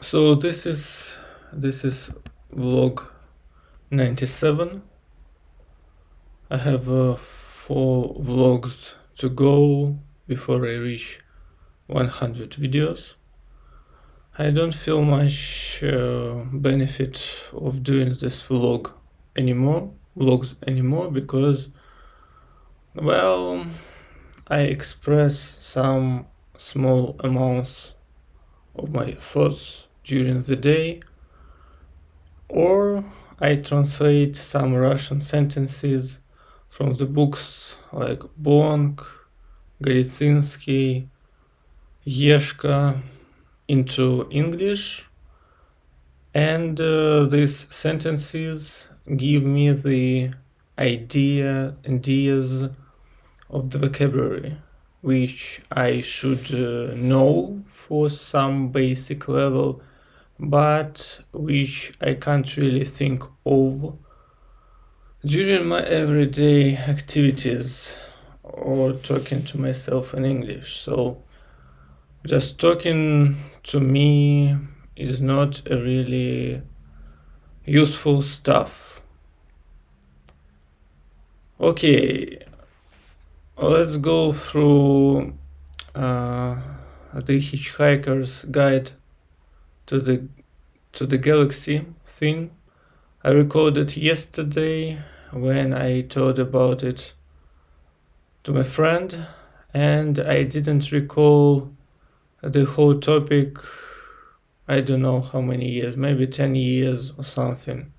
So this is vlog 97. I have 4 vlogs to go before I reach 100 videos. I don't feel much benefit of doing this vlogs anymore because, well, I express some small amounts of my thoughts during the day, or I translate some Russian sentences from the books like Bonk, Galitshinsky, Yeshka into English, and these sentences give me the ideas of the vocabulary which I should know for some basic level, but which I can't really think of during my everyday activities or talking to myself in English. So just talking to me is not a really useful stuff. Okay, let's go through the Hitchhiker's Guide to the Galaxy thing. I recorded yesterday when I told about it to my friend, and I didn't recall the whole topic. I don't know how many years, maybe 10 years or something.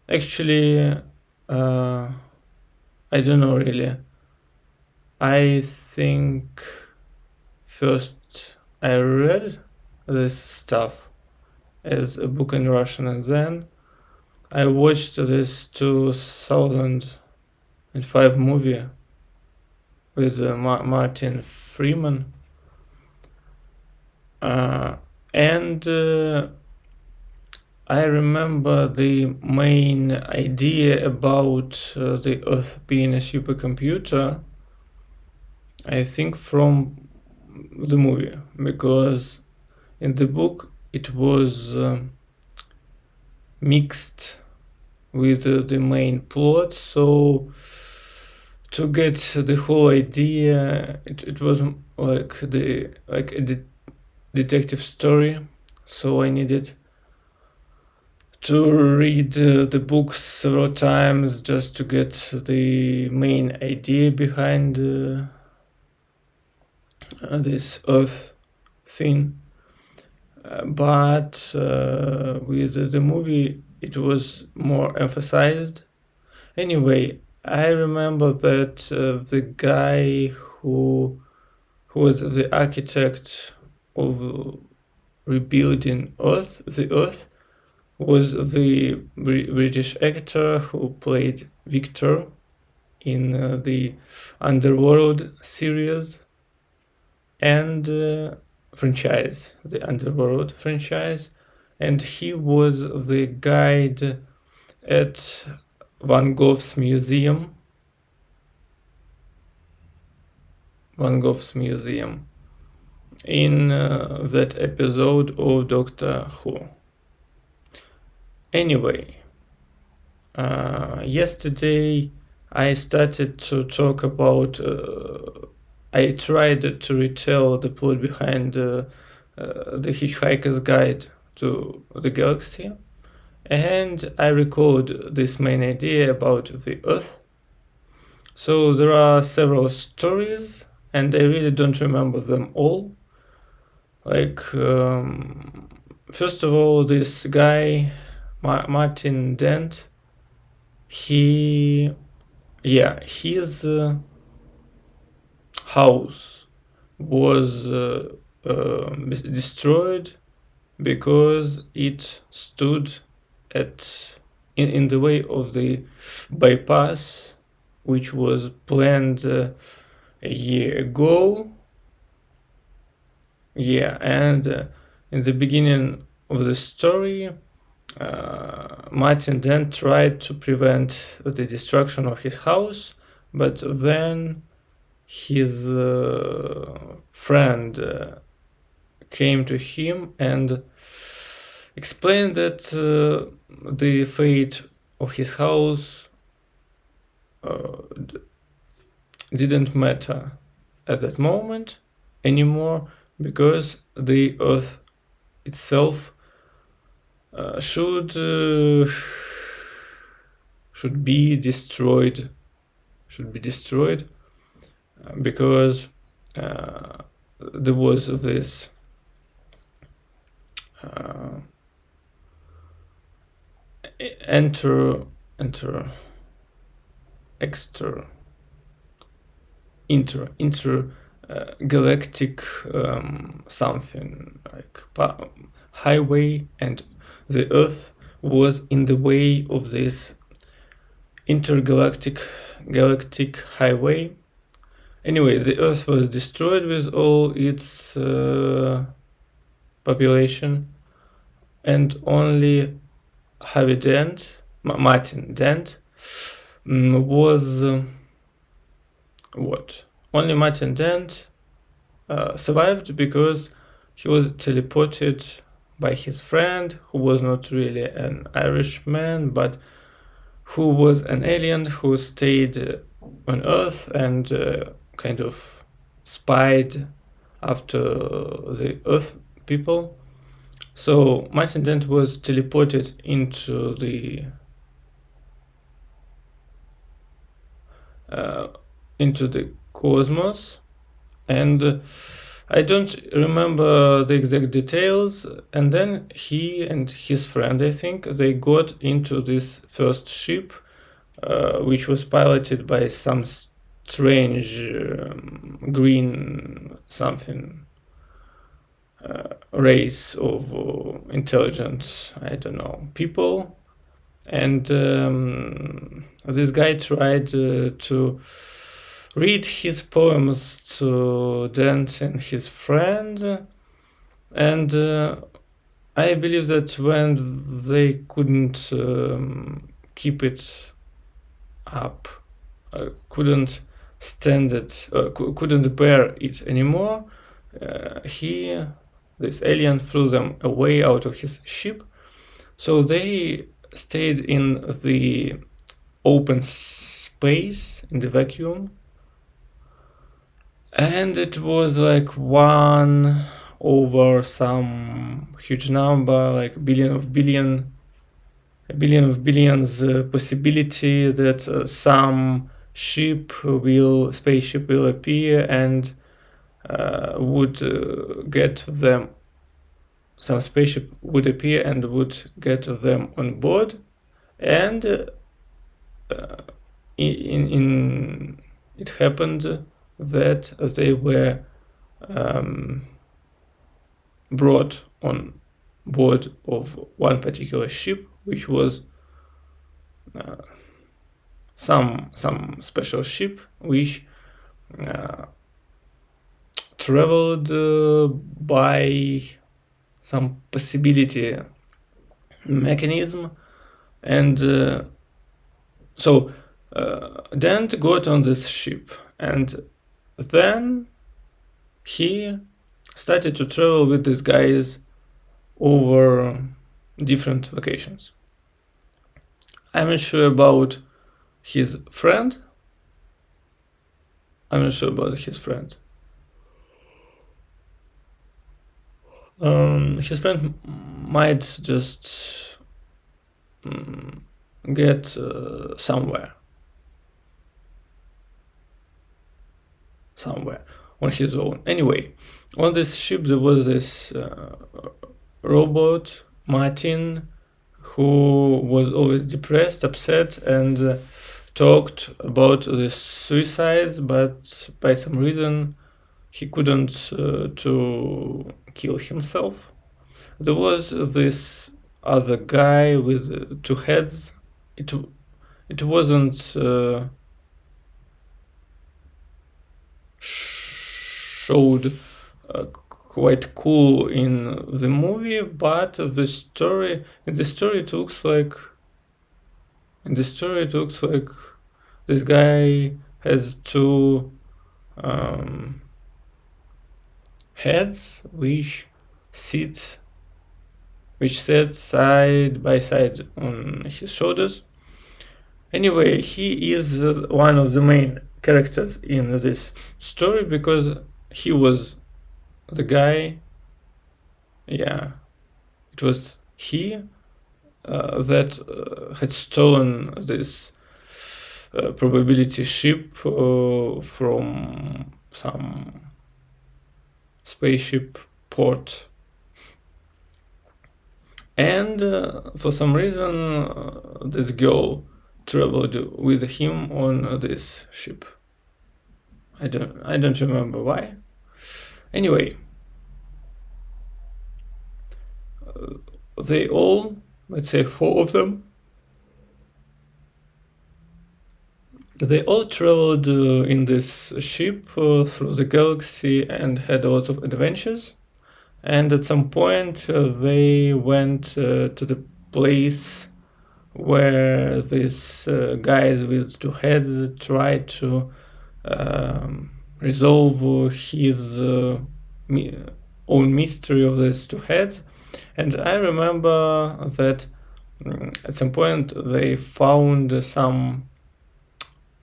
Actually, I don't know really. I think first I read this stuff as a book in Russian, and then I watched this 2005 movie with Martin Freeman, and I remember the main idea about the Earth being a supercomputer, I think, from the movie, because in the book it was mixed with the main plot. So to get the whole idea, it was like a detective story. So I needed to read the books several times just to get the main idea behind this Earth thing. But with the movie it was more emphasized. Anyway, I remember that the guy who was the architect of rebuilding the Earth, was the British actor who played Victor in the Underworld series and franchise, the Underworld franchise, and he was the guide at Van Gogh's museum. In that episode of Doctor Who. Anyway, yesterday I started to talk about, I tried to retell the plot behind the Hitchhiker's Guide to the Galaxy, and I recalled this main idea about the Earth. So there are several stories, and I really don't remember them all. Like, first of all, this guy, Martin Dent, his house was destroyed because it stood in the way of the bypass which was planned a year ago. And in the beginning of the story, Martin Dent tried to prevent the destruction of his house, but then his friend came to him and explained that the fate of his house didn't matter at that moment anymore, because the earth itself should be destroyed, because there was this intergalactic something like highway, and the earth was in the way of this galactic highway. Anyway, the earth was destroyed with all its population, and only Martin Dent was only Martin Dent survived because he was teleported by his friend, who was not really an Irishman, but who was an alien who stayed on Earth and kind of spied after the Earth people. So Martin Dent was teleported into the cosmos, and I don't remember the exact details. And then he and his friend, I think, they got into this first ship, which was piloted by some strange green something race of intelligent, I don't know, people. And this guy tried to read his poems to Dent and his friend, and I believe that when they couldn't keep it up, couldn't stand it, couldn't bear it anymore, this alien threw them away out of his ship. So they stayed in the open space, in the vacuum, and it was like 1 over some huge number, like a billion of billions possibility that some spaceship will appear and would get them. Some spaceship would appear and would get them on board, and it happened that they were brought on board of one particular ship, which was some special ship which traveled by some possibility mechanism, and so Dent got on this ship, and then he started to travel with these guys over different locations. I'm not sure about his friend. His friend might just get somewhere on his own. Anyway, on this ship there was this robot, Martin, who was always depressed, upset, and talked about the suicides, but by some reason he couldn't to kill himself. There was this other guy with 2 heads. It wasn't showed quite cool in the movie, but in the story it looks like this guy has 2 heads which seat, which sat side by side on his shoulders. Anyway, he is one of the main characters in this story because he was the guy. Yeah, it was he that had stolen this probability ship from some spaceship port. And for some reason, this girl traveled with him on this ship. I don't remember why. Anyway, they all, let's say 4 of them, they all traveled in this ship through the galaxy and had lots of adventures. And at some point, they went to the place where these guys with 2 heads tried to resolve his own mystery of these 2 heads. And I remember that at some point they found some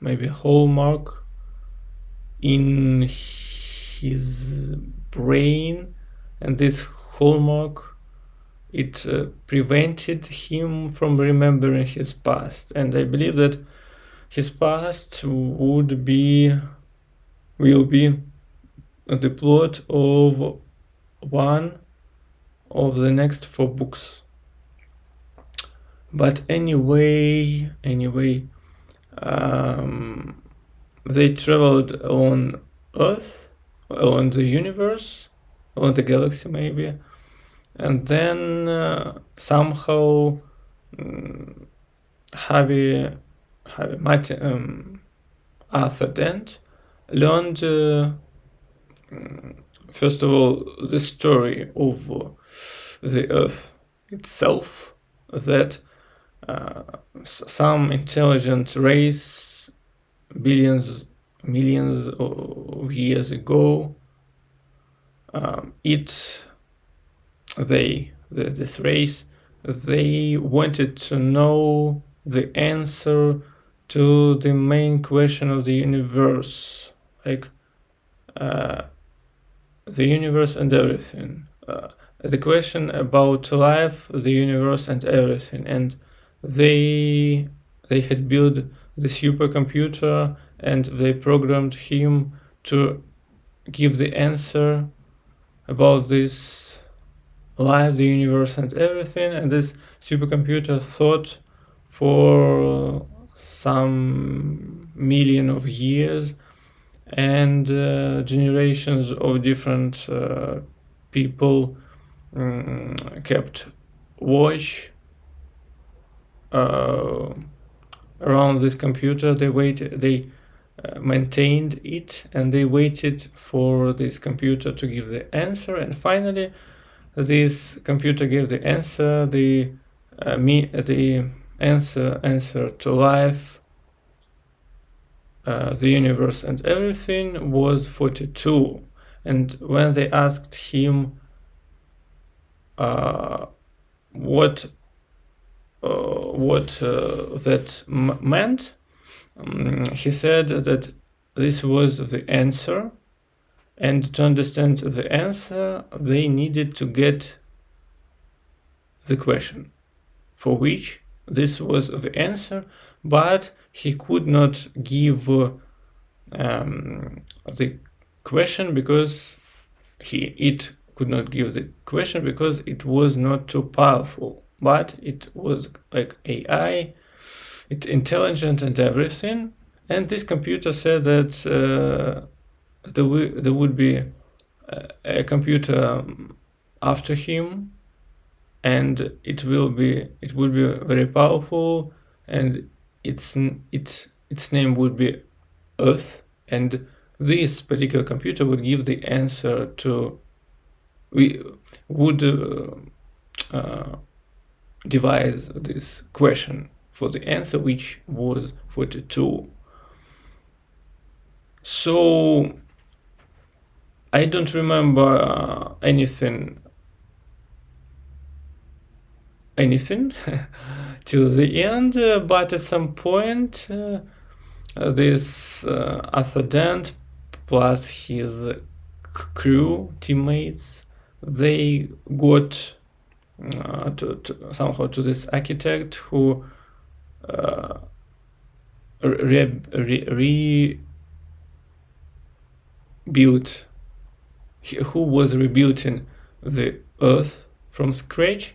maybe hallmark in his brain, and this hallmark, it prevented him from remembering his past. And I believe that his past will be the plot of one of the next 4 books. But anyway, they traveled along Earth, along the universe, along the galaxy maybe, and then somehow Arthur Dent learned first of all the story of the Earth itself, that some intelligent race millions of years ago, this race, they wanted to know the answer to the main question of the universe, like the universe and everything, the question about life, the universe and everything. And they had built the supercomputer, and they programmed him to give the answer about this life, the universe and everything. And this supercomputer thought for some million of years, and generations of different people kept watch around this computer. They maintained it, and they waited for this computer to give the answer. And finally, this computer gave the answer. The answer to life, the universe and everything was 42. And when they asked him what that meant, he said that this was the answer, and to understand the answer they needed to get the question for which this was the answer, but he could not give the question because it could not give the question because it was not too powerful. But it was like AI, it's intelligent and everything. And this computer said that there would be a computer after him, and it would be very powerful, and its name would be Earth, and this particular computer would give the answer to, we would devise this question for the answer, which was 42. So I don't remember anything anything till the end, but at some point this Arthur Dent plus his crew teammates, they got somehow to this architect who rebuilt, who was rebuilding the earth from scratch,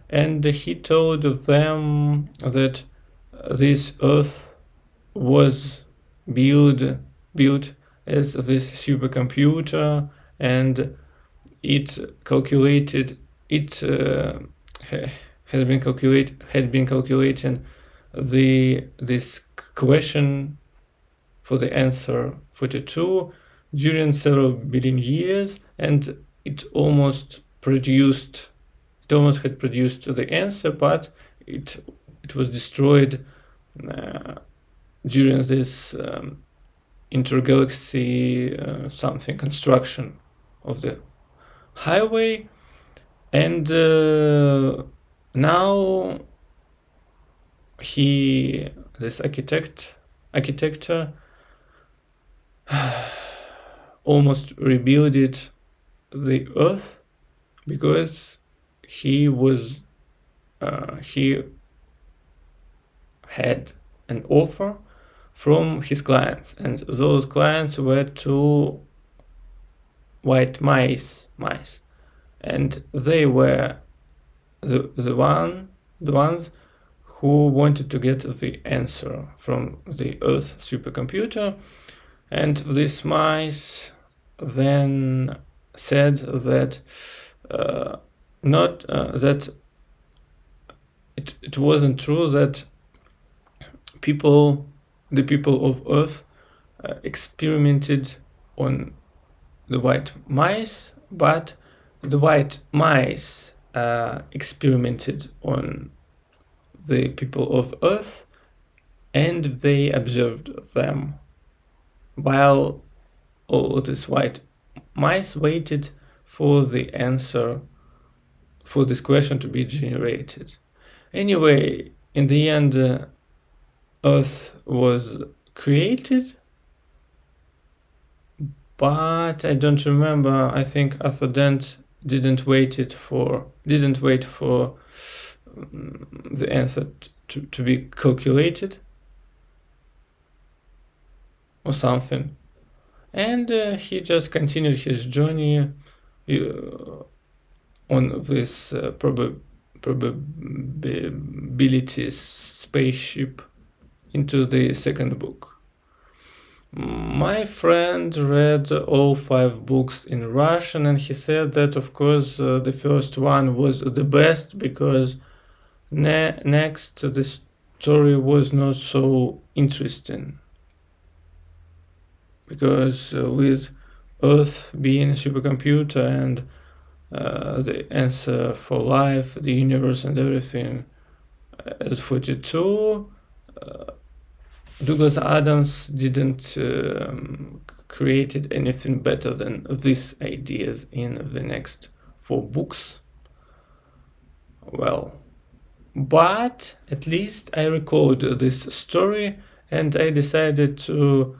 and he told them that this earth was built as this supercomputer, and it calculated had been calculating this question for the answer 42 during several billion years, and it almost had produced the answer, but it was destroyed during this intergalaxy something construction of the highway. And now this architecture almost rebuilt the earth, because he had an offer from his clients, and those clients were two white mice, and they were the ones who wanted to get the answer from the Earth supercomputer. And these mice then said that that it wasn't true that the people of Earth experimented on the white mice, but the white mice experimented on the people of Earth, and they observed them, while all these white mice waited for the answer for this question to be generated. Anyway, in the end, Earth was created, but I don't remember. I think Arthur Dent didn't wait for the answer to be calculated or something, and he just continued his journey on this probabilities spaceship into the second book. My friend read all 5 books in Russian, and he said that, of course, the first one was the best, because next the story was not so interesting, because with Earth being a supercomputer and the answer for life, the universe and everything at 42, Douglas Adams didn't created anything better than these ideas in the next 4 books. Well, but at least I recalled this story, and I decided to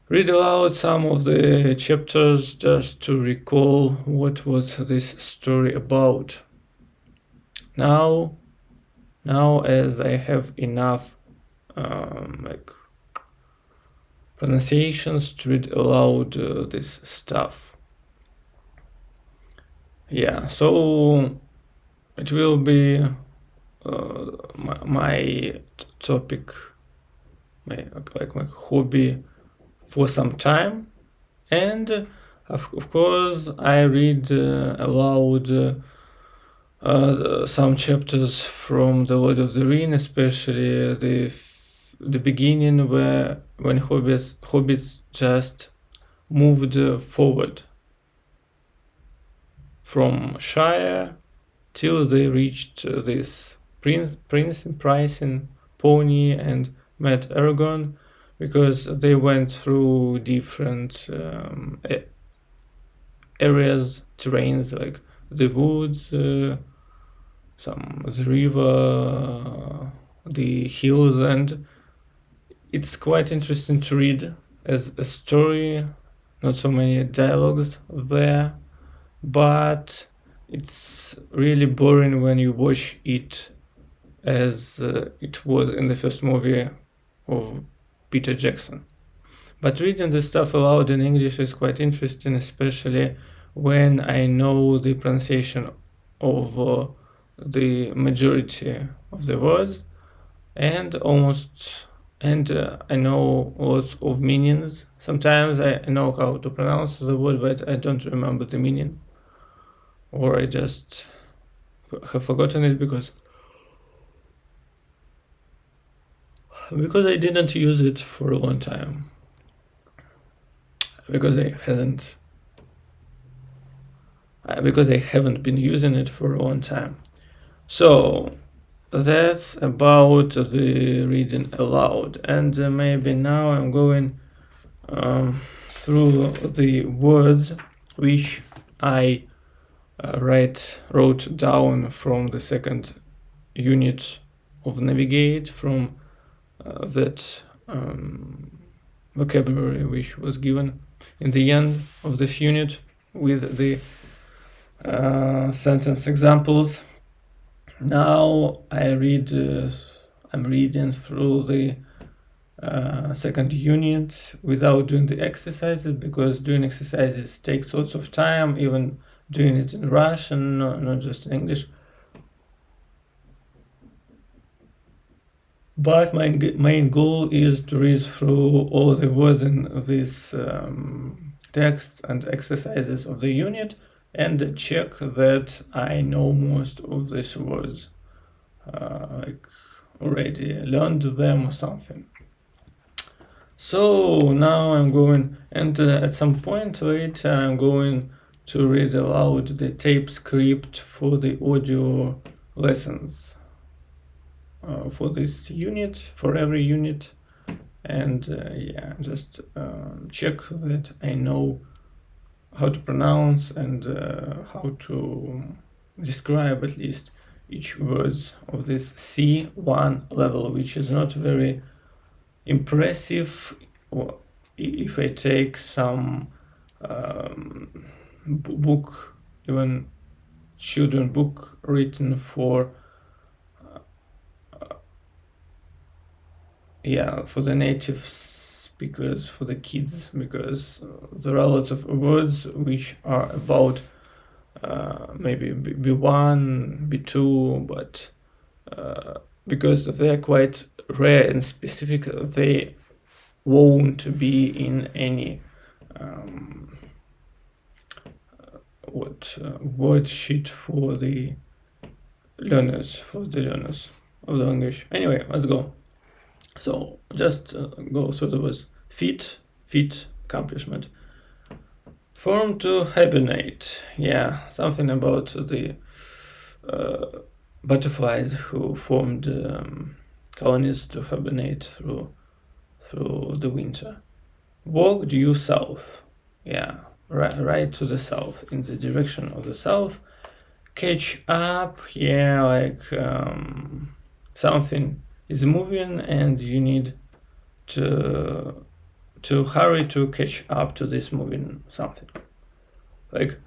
read aloud some of the chapters just to recall what was this story about. Now as I have enough pronunciations to read aloud this stuff. Yeah, so it will be my topic, my hobby for some time, and of course I read aloud some chapters from The Lord of the Rings, especially the beginning when hobbits just moved forward from Shire till they reached this prince and pony and met Aragorn, because they went through different areas, terrains, like the woods, the river, the hills, and it's quite interesting to read as a story. Not so many dialogues there, but it's really boring when you watch it as it was in the first movie of Peter Jackson. But reading this stuff aloud in English is quite interesting, especially when I know the pronunciation of the majority of the words, and I know lots of meanings. Sometimes I know how to pronounce the word, but I don't remember the meaning, or I just have forgotten it because I didn't use it for a long time, because I haven't been using it for a long time. So that's about the reading aloud, and maybe now I'm going through the words which I wrote down from the second unit of Navigate, from that vocabulary which was given in the end of this unit with the sentence examples. Now I'm reading through the second unit without doing the exercises, because doing exercises takes lots of time, even doing it in Russian, not just in English. But my main goal is to read through all the words in this texts and exercises of the unit and check that I know most of these words, like already learned them or something. So now I'm going, and at some point later I'm going to read aloud the tape script for the audio lessons for this unit, for every unit, and just check that I know how to pronounce and how to describe at least each words of this C1 level, which is not very impressive if I take some book, even children book written for for the native speakers, for the kids, because there are lots of words which are about maybe B1, B2, but because they're quite rare and specific, they won't be in any word sheet for the learners, of the language. Anyway, let's go. So just go through the words. Feet, accomplishment. Form to hibernate. Yeah, something about the butterflies who formed colonies to hibernate through the winter. Walk due south. Yeah, right to the south, in the direction of the south. Catch up. Yeah, like something is moving and you need to hurry to catch up to this moving something. Like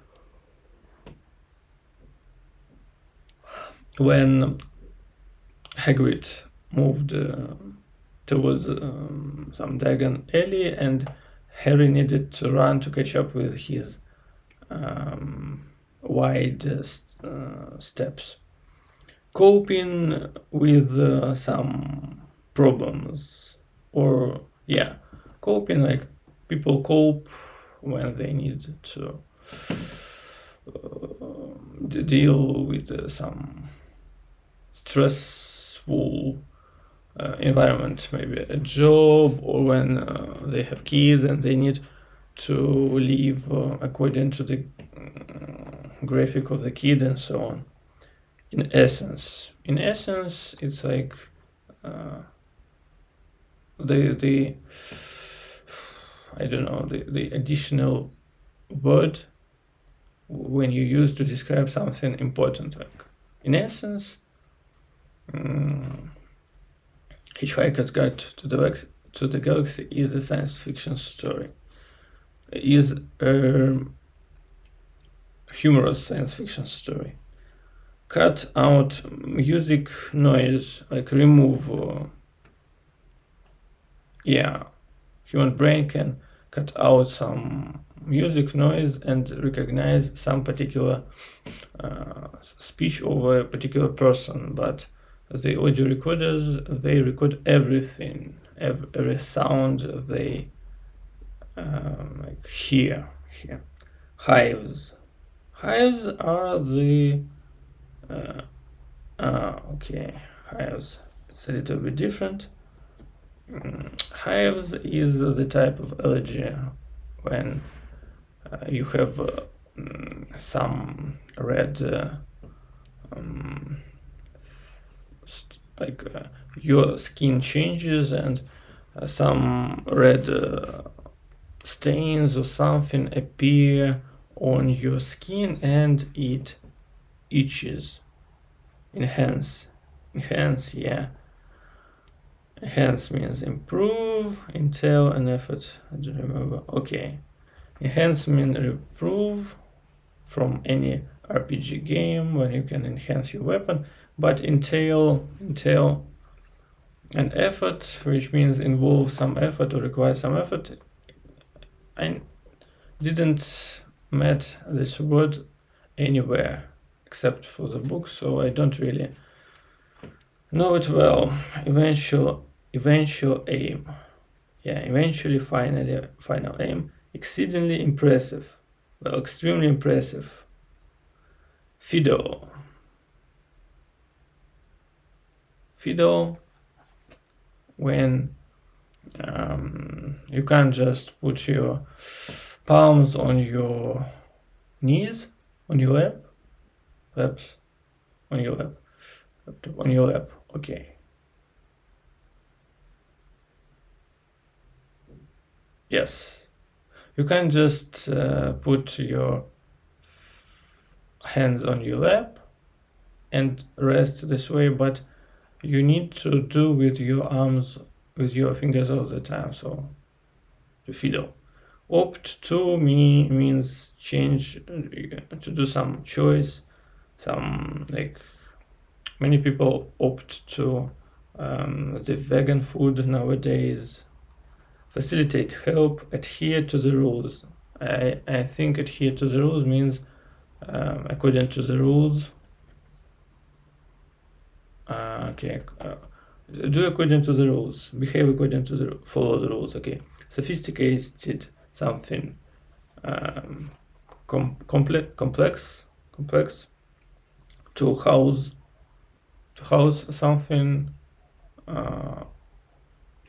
when Hagrid moved towards some Diagon Alley and Harry needed to run to catch up with his wide steps. Coping with some problems, or coping, like people cope when they need to deal with some stressful environment, maybe a job, or when they have kids and they need to live according to the graphic of the kid and so on. In essence, it's like the additional word when you use to describe something important, like In essence, Hitchhiker's Guide to the Galaxy is a science fiction story. Is a humorous science fiction story. Cut out music noise, like remove. Human brain can cut out some music noise and recognize some particular speech of a particular person, but the audio recorders, they record everything, every sound they hear. Hives are the hives, it's a little bit different. Hives is the type of allergy when you have some red your skin changes and some red stains or something appear on your skin and it itches. Enhance, yeah. Enhance means improve, entail, an effort. I don't remember. Okay. Enhance means improve from any RPG game when you can enhance your weapon, but entail an effort, which means involve some effort or require some effort. I didn't met this word anywhere except for the book, so I don't really know it well. Eventual aim. Yeah, eventually, final aim. Exceedingly impressive. Well, extremely impressive. Fiddle, when you can't just put your palms on your knees, on your lap, on your lap. Okay. Yes, you can't just put your hands on your lap and rest this way, but you need to do with your arms, with your fingers all the time. So to fiddle. Opt to means change, to do some choice. Some, like, many people opt to the vegan food nowadays. Facilitate, help, adhere to the rules. I think adhere to the rules means according to the rules. Do according to the rules. Behave according to the follow the rules. Okay. Sophisticated, something complex. To house something.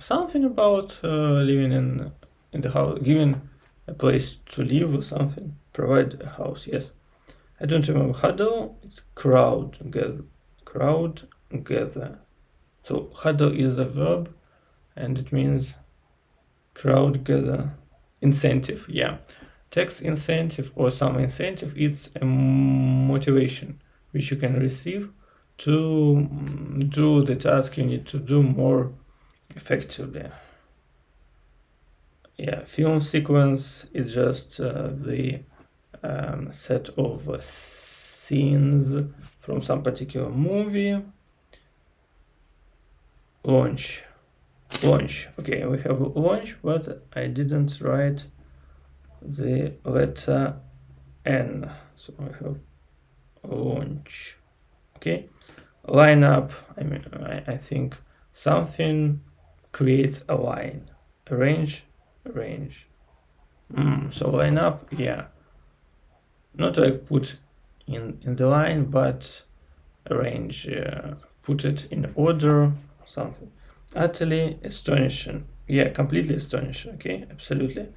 Something about living in the house, giving a place to live or something. Provide a house. Yes, I don't remember. Huddle. It's crowd gather. So huddle is a verb, and it means crowd gather. Incentive. Yeah, tax incentive or some incentive. It's a motivation which you can receive to do the task you need to do more effectively. Yeah, film sequence is just the set of scenes from some particular movie. Launch. Okay, we have launch, but I didn't write the letter N, so I have launch. Okay, line up. I think something creates a line. Arrange. So line up. Yeah, not like put in the line, but arrange. Put it in order. Something. Utterly astonishing. Yeah, completely astonishing. Okay, absolutely.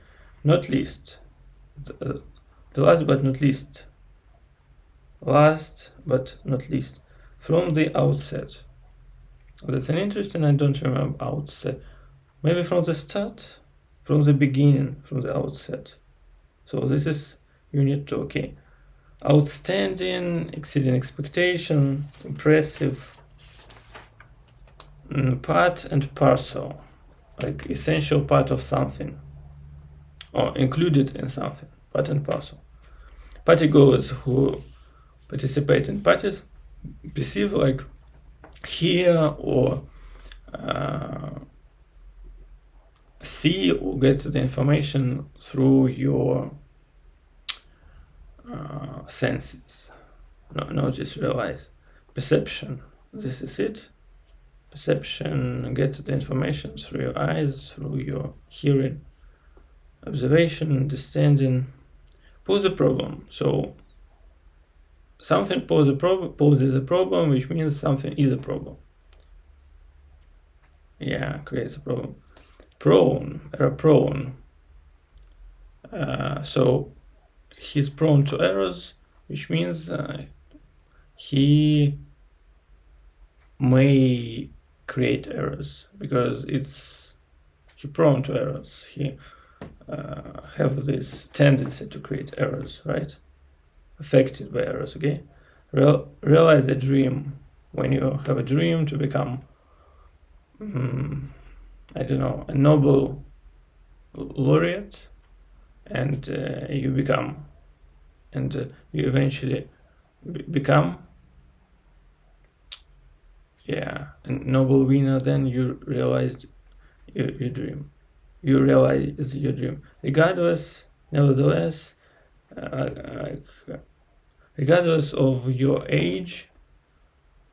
Not least. The last but not least. From the outset. That's an interesting. I don't remember outset. Maybe from the start, from the beginning, from the outset. So this is unit 2. Okay. outstanding, exceeding expectation, impressive, part and parcel, like essential part of something, or included in something, part and parcel. Partygoers who participate in parties perceive like hear or see or get the information through your senses. Notice, realize, perception. This is it. Perception, get the information through your eyes, through your hearing, observation, understanding. Pose a problem. So something poses a problem, which means something is a problem. Yeah, creates a problem. Prone. So he's prone to errors, which means he may create errors because he's prone to errors. He have this tendency to create errors, right? Affected by errors. Okay. Realize a dream. When you have a dream to become, I don't know, a Nobel laureate, and you become, and you eventually become, a Nobel winner, then you realized your dream. You realize your dream. Nevertheless, regardless of your age,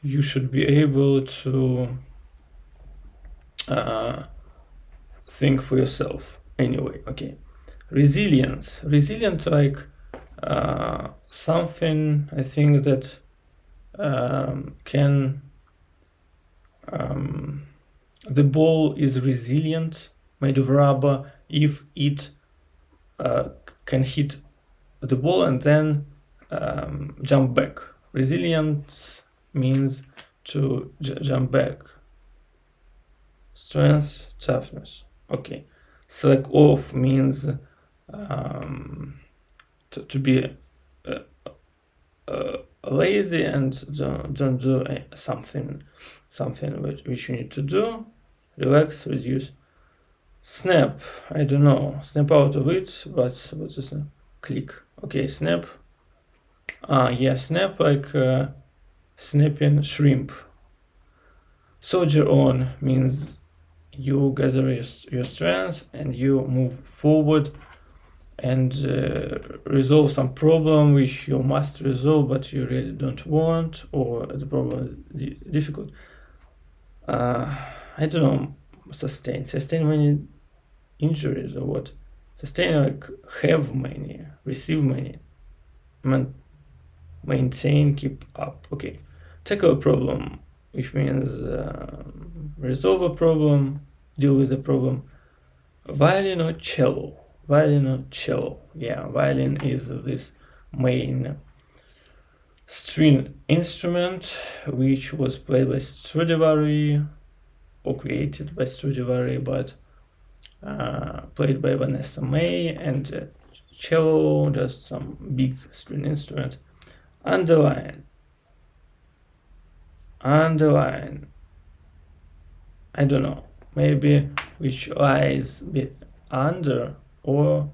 you should be able to think for yourself anyway. Okay. Resilient, like something I think that can the ball is resilient, made of rubber, if it can hit the ball and then jump back. Resilience means to jump back. Strength, toughness. Okay. Slack off means to be lazy and don't do something which you need to do. Relax, reduce. Snap, I don't know. Snap out of it, but what's the snap? Click. Okay, snap. Snap like snapping shrimp. Soldier on means you gather your strength and you move forward and resolve some problem which you must resolve but you really don't want, or the problem is difficult. I don't know. Sustain many injuries or what? Sustain like have many, receive many, maintain, keep up. Okay. Tackle a problem, which means resolve a problem, deal with the problem. Violin or cello? Yeah, violin is this main string instrument which was played by Stradivari or created by Stradivari, but played by Vanessa May, and cello, just some big string instrument. Underline. I don't know. Maybe which lies under, or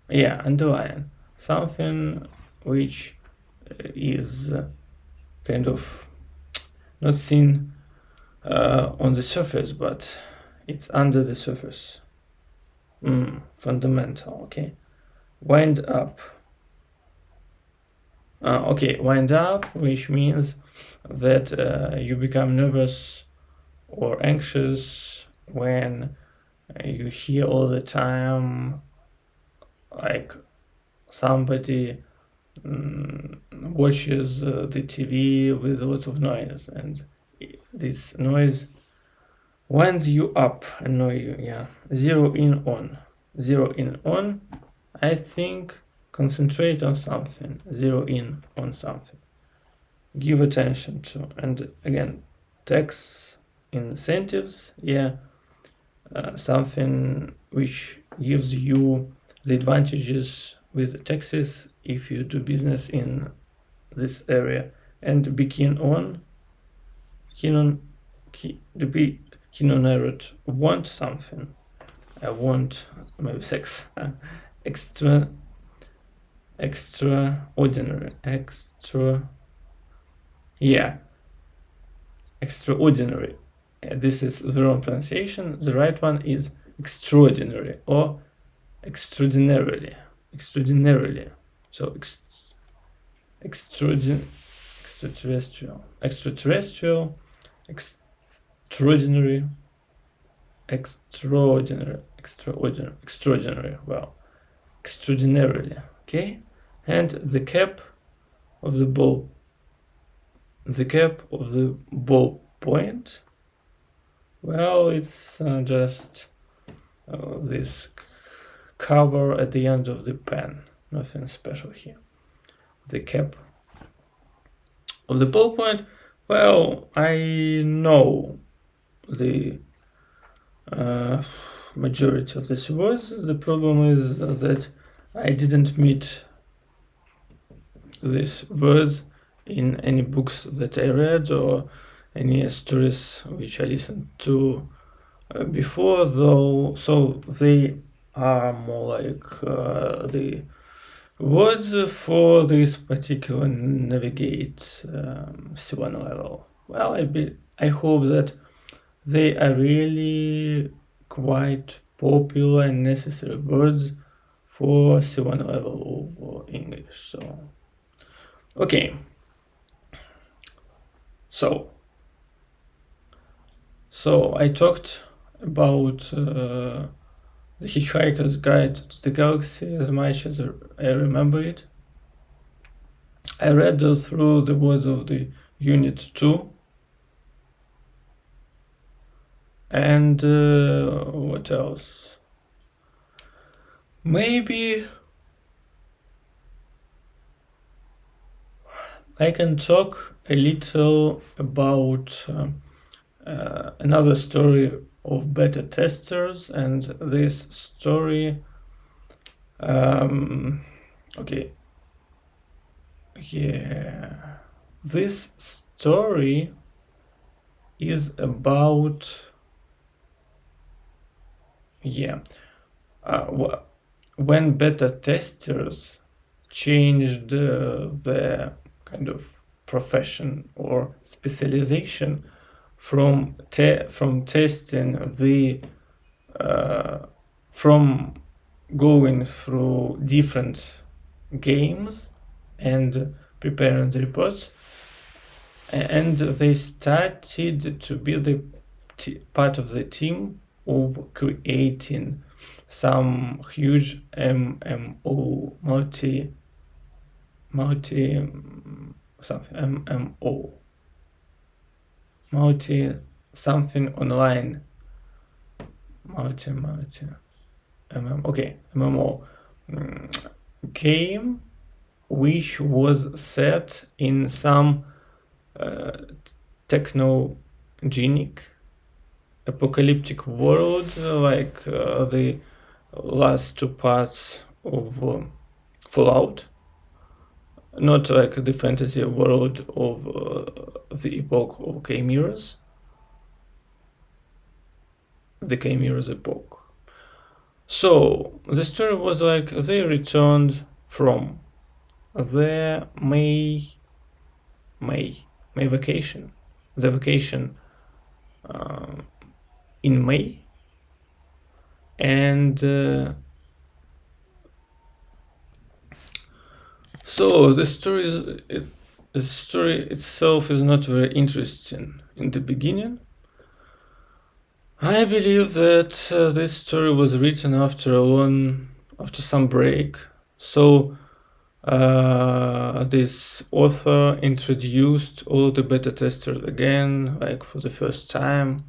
underline. Something which is kind of not seen on the surface, but it's under the surface. Fundamental. Okay. Wind up. Wind up, which means that you become nervous or anxious when you hear all the time like somebody watches the TV with lots of noise, and this noise winds you up, annoy you. Zero in on, I think. Concentrate on something, zero in on something, give attention to. And again, tax incentives, something which gives you the advantages with taxes if you do business in this area, and be keen on want something. I want maybe sex. Extraordinary. Extraordinary. This is the wrong pronunciation. The right one is extraordinary or extraordinarily. So extraterrestrial, extraordinary, well, extraordinarily, okay? And the cap of the ball point, well, it's just this cover at the end of the pen, nothing special here. The cap of the ballpoint, well, I know the majority of these words. The problem is that I didn't meet these words in any books that I read or any stories which I listened to before, though, so they are more like the words for this particular navigate C1 level. Well, I hope that they are really quite popular and necessary words for C1 level of English. So, okay. So I talked about the Hitchhiker's Guide to the Galaxy as much as I remember it. I read through the words of the Unit 2. And what else? Maybe I can talk a little about another story of beta testers, and this story, okay, yeah, this story is about, when beta testers changed the kind of profession or specialization from testing the from going through different games and preparing the reports, and they started to be the part of the team of creating some huge MMO multi something online MMO game which was set in some technogenic apocalyptic world, like the last two parts of Fallout, not like the fantasy world of the epoch of K-Mirrors, the K-Mirrors epoch. So the story was like they returned from their May vacation, the vacation in May, and so the story itself is not very interesting in the beginning. I believe that this story was written after some break. So this author introduced all the beta testers again, like for the first time.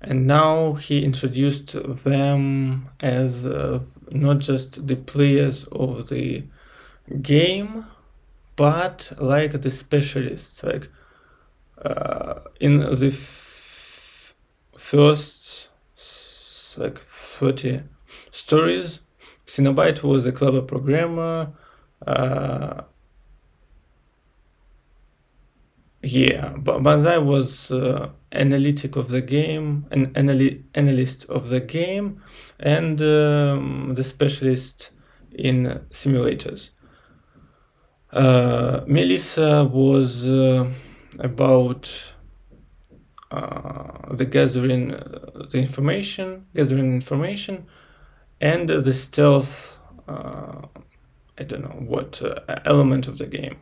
And now he introduced them as not just the players of the game, but like the specialists. Like in the first like 30 stories, Xenobite was a clever programmer. Banzai was analytic of the game, an analyst of the game, and the specialist in simulators. Melissa was about the gathering information, and the stealth. I don't know what element of the game.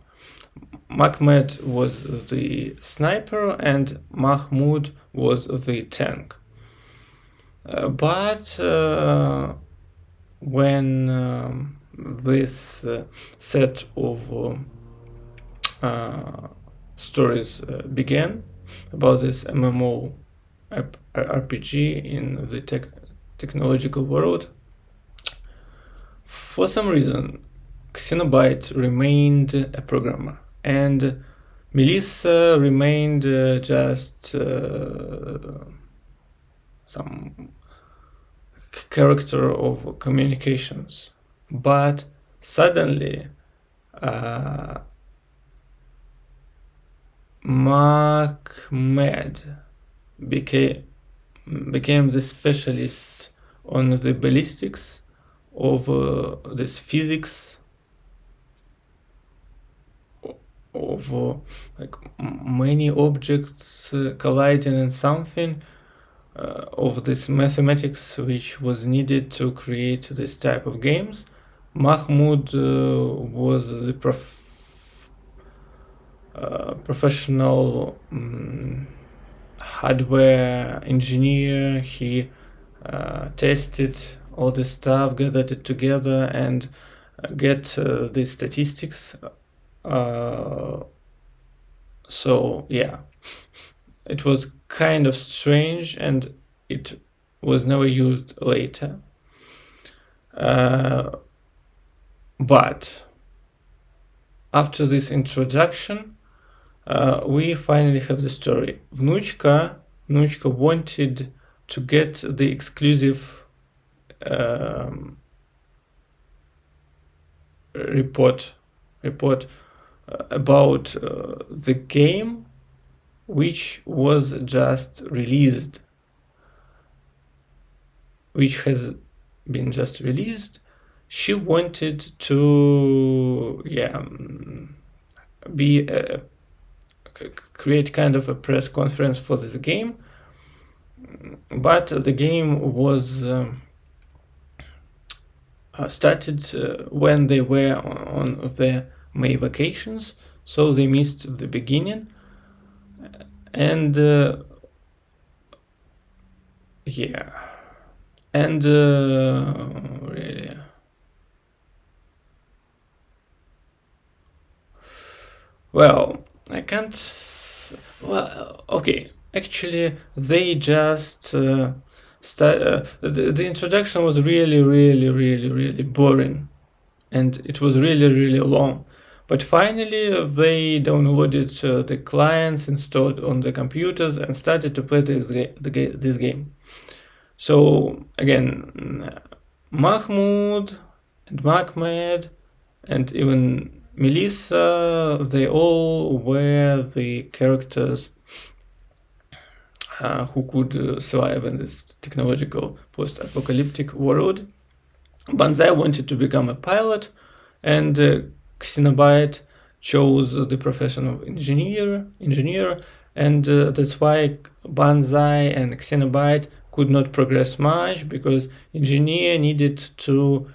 Mahmed was the sniper and Mahmoud was the tank. But when this set of stories began about this MMO RPG in the technological world, for some reason Xenobite remained a programmer and Melissa remained just some character of communications. But suddenly Mahmed became the specialist on the ballistics of this physics of like many objects colliding in something, of this mathematics which was needed to create this type of games. Mahmoud was the professional hardware engineer. He tested all this stuff, gathered it together, and get the statistics. So yeah, it was kind of strange, and it was never used later. But after this introduction, we finally have the story. Vnuchka wanted to get the exclusive report about the game which was just released, which has been just released. She wanted to create kind of a press conference for this game, but the game was started when they were on their May vacations, so they missed the beginning. And really, well, I can't. Well, okay. Actually, they just the introduction was really boring, and it was really long. But finally, they downloaded the clients, installed on the computers, and started to play this game. So again, Mahmoud and Mahmed and even Melissa, they all were the characters who could survive in this technological post-apocalyptic world. Banzai wanted to become a pilot, and Xenobite chose the profession of engineer, and that's why Banzai and Xenobite could not progress much, because engineer needed to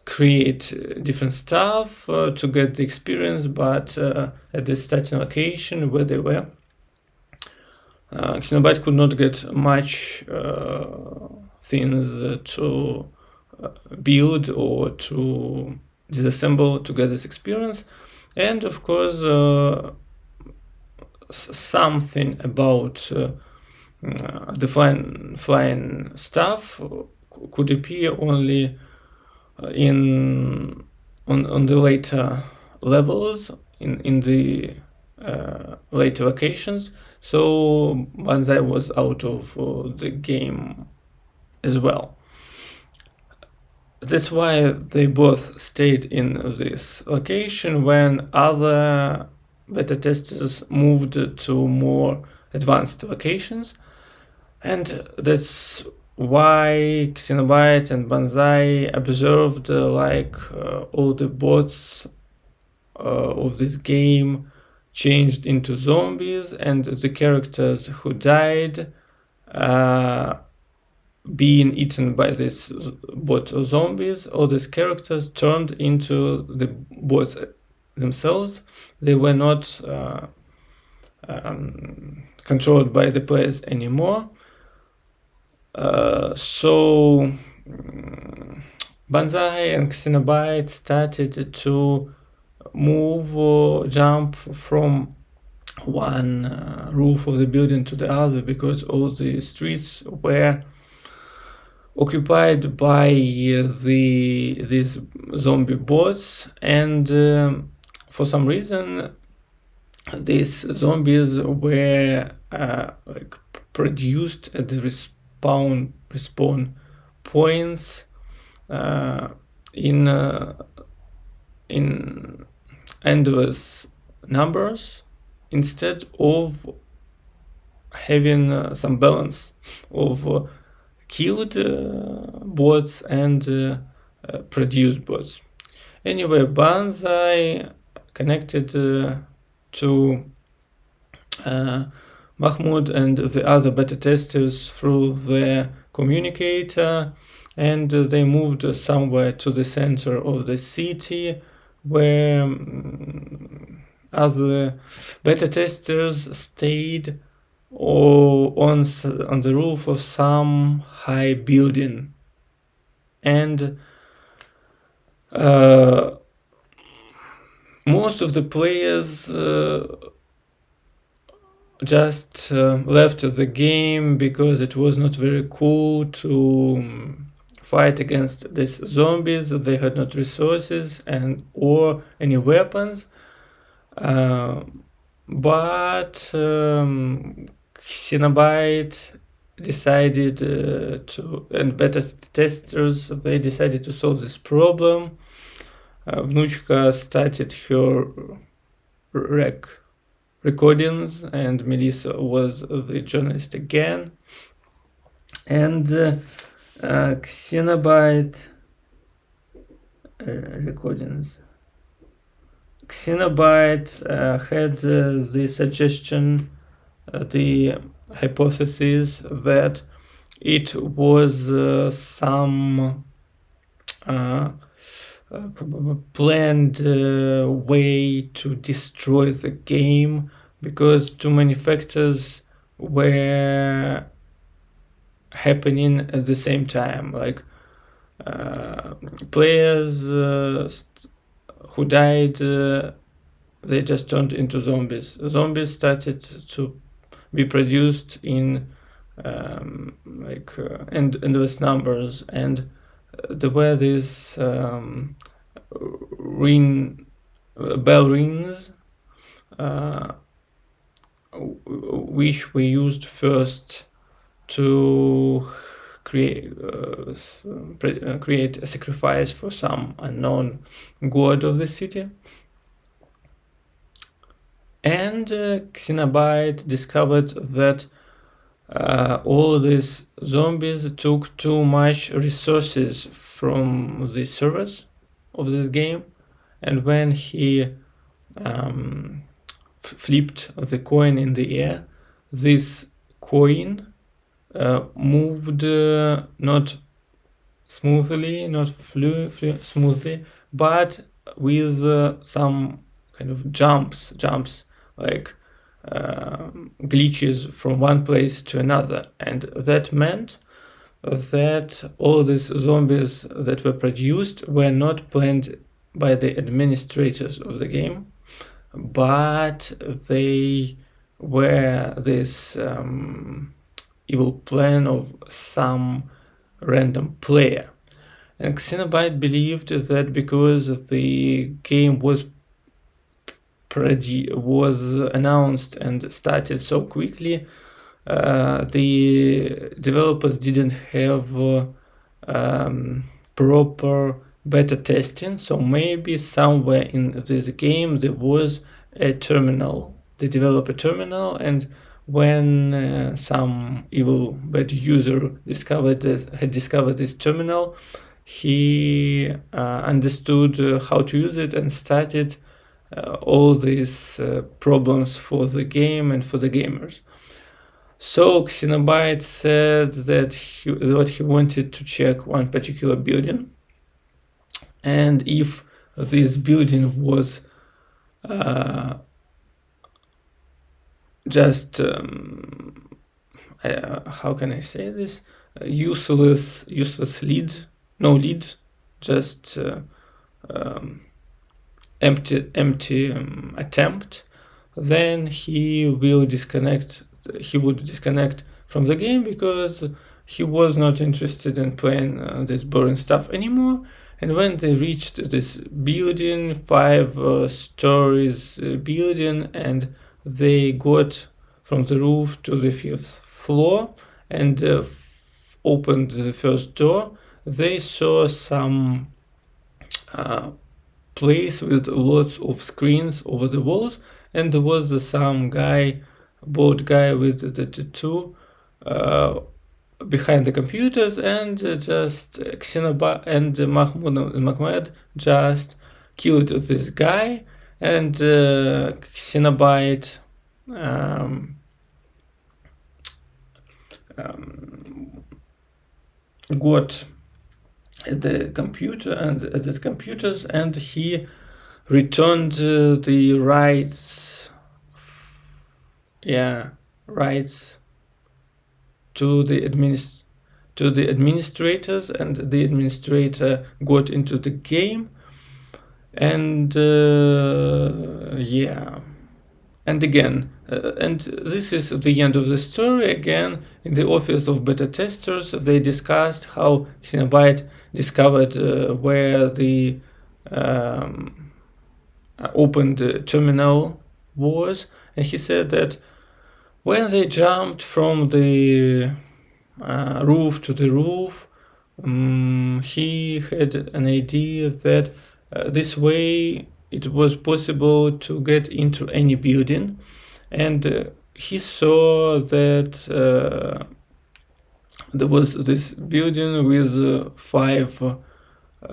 create different stuff to get the experience, but at the starting location where they were, Xenobite could not get much things to build or to disassemble to get this experience. And of course, something about the flying stuff could appear only on the later levels, in the later locations. So Banzai was out of the game as well. That's why they both stayed in this location when other beta testers moved to more advanced locations. And that's why Xenobyte and Banzai observed all the bots of this game changed into zombies, and the characters who died being eaten by this bot or zombies, all these characters turned into the bots themselves. They were not controlled by the players anymore. So Banzai and Xenobyte started to move or jump from one roof of the building to the other, because all the streets were occupied by these zombie bots, and for some reason these zombies were produced at the respawn points in endless numbers, instead of having some balance of killed bots and produced bots. Anyway, Banzai connected to Mahmoud and the other beta testers through the communicator, and they moved somewhere to the center of the city, where other beta testers stayed on the roof of some high building. And most of the players just left the game because it was not very cool to fight against these zombies. They had not resources or any weapons. But Xenobyte decided and beta testers, they decided to solve this problem. Vnuchka started her recordings, and Melissa was the journalist again. And Xenobyte recordings. Xenobyte had the suggestion, the hypothesis that it was some planned way to destroy the game, because too many factors were happening at the same time. Like players who died, they just turned into zombies. Zombies started to be produced in endless numbers, and there were these bell rings which we used first to create a sacrifice for some unknown god of the city. And Xenobyte discovered that all these zombies took too much resources from the servers of this game, and when he flipped the coin in the air, this coin moved not smoothly, smoothly, but with some kind of jumps, like glitches from one place to another. And that meant that all these zombies that were produced were not planned by the administrators of the game, but they were this evil plan of some random player. And Xenobyte believed that because the game was announced and started so quickly, the developers didn't have proper beta testing. So maybe somewhere in this game there was a terminal. They developed a terminal, and when some evil bad user had discovered this terminal, he understood how to use it and started all these problems for the game and for the gamers. So Xenobite said that he wanted to check one particular building, and if this building was just how can I say this, useless lead, no lead, just empty attempt, then he would disconnect from the game, because he was not interested in playing this boring stuff anymore. And when they reached this building, 5 stories building, and they got from the roof to the 5th floor and opened the first door, they saw some place with lots of screens over the walls, and there was some bald guy with the tattoo behind the computers, and just Xenobite and Mahmoud just killed this guy, and Xenobite got at the computer and at the computers, and he returned the rights to the administrators, and the administrator got into the game, and and again, and this is the end of the story. Again, in the office of beta testers, they discussed how Xenobite discovered where the opened terminal was, and he said that when they jumped from the roof to the roof, he had an idea that this way it was possible to get into any building, and he saw that there was this building with 5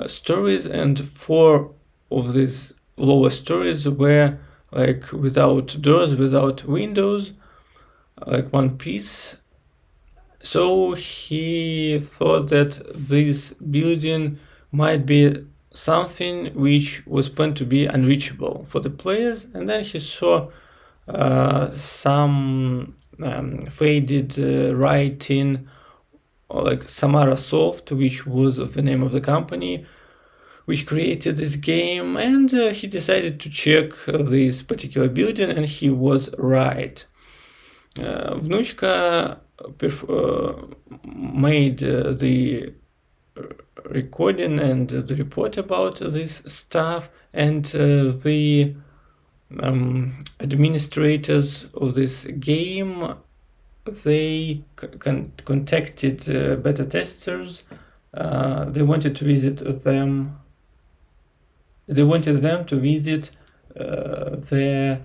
stories, and 4 of these lower stories were like without doors, without windows, like one piece. So he thought that this building might be something which was planned to be unreachable for the players, and then he saw some faded writing, or like Samara Soft, which was the name of the company which created this game, and he decided to check this particular building, and he was right. Vnuchka made the recording and the report about this stuff, and the administrators of this game, they contacted beta testers. They wanted to visit them. They wanted them to visit their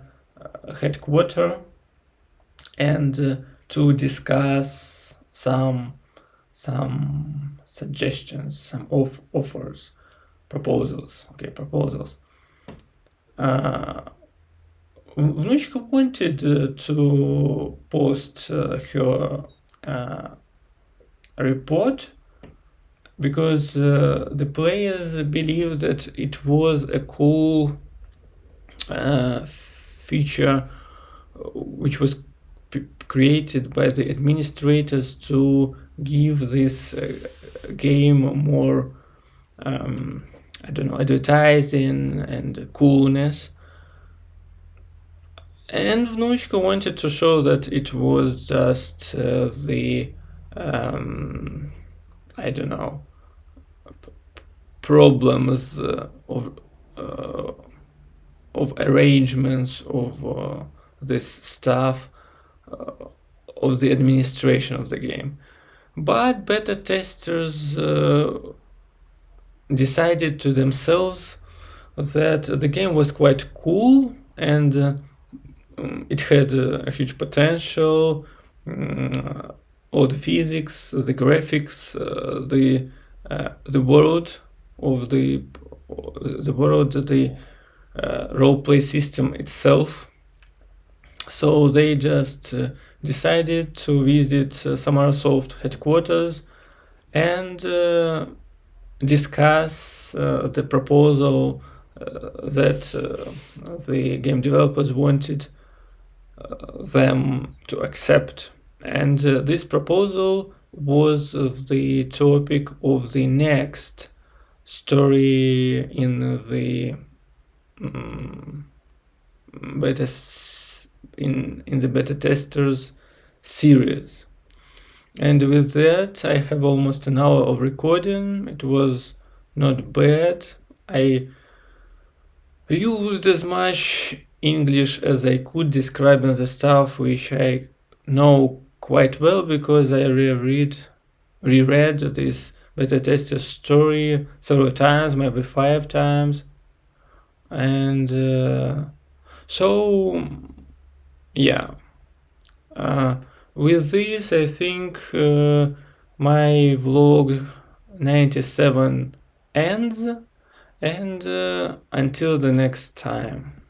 headquarters and to discuss some suggestions, some offers, proposals. Vnuchka wanted to post her report, because the players believed that it was a cool feature which was created by the administrators to give this game more advertising and coolness. And Vnuchka wanted to show that it was just the problems of arrangements of this stuff of the administration of the game. But beta testers decided to themselves that the game was quite cool and it had a huge potential. All the physics, the graphics, the world of the world, the roleplay system itself. So they just decided to visit Summersoft headquarters and discuss the proposal that the game developers wanted them to accept. And this proposal was the topic of the next story in the beta testers series. And with that, I have almost an hour of recording. It was not bad. I used as much English as I could, describing the stuff which I know quite well, because I reread this beta tester story several times, maybe 5 times. And so yeah, with this I think my vlog 97 ends, and until the next time.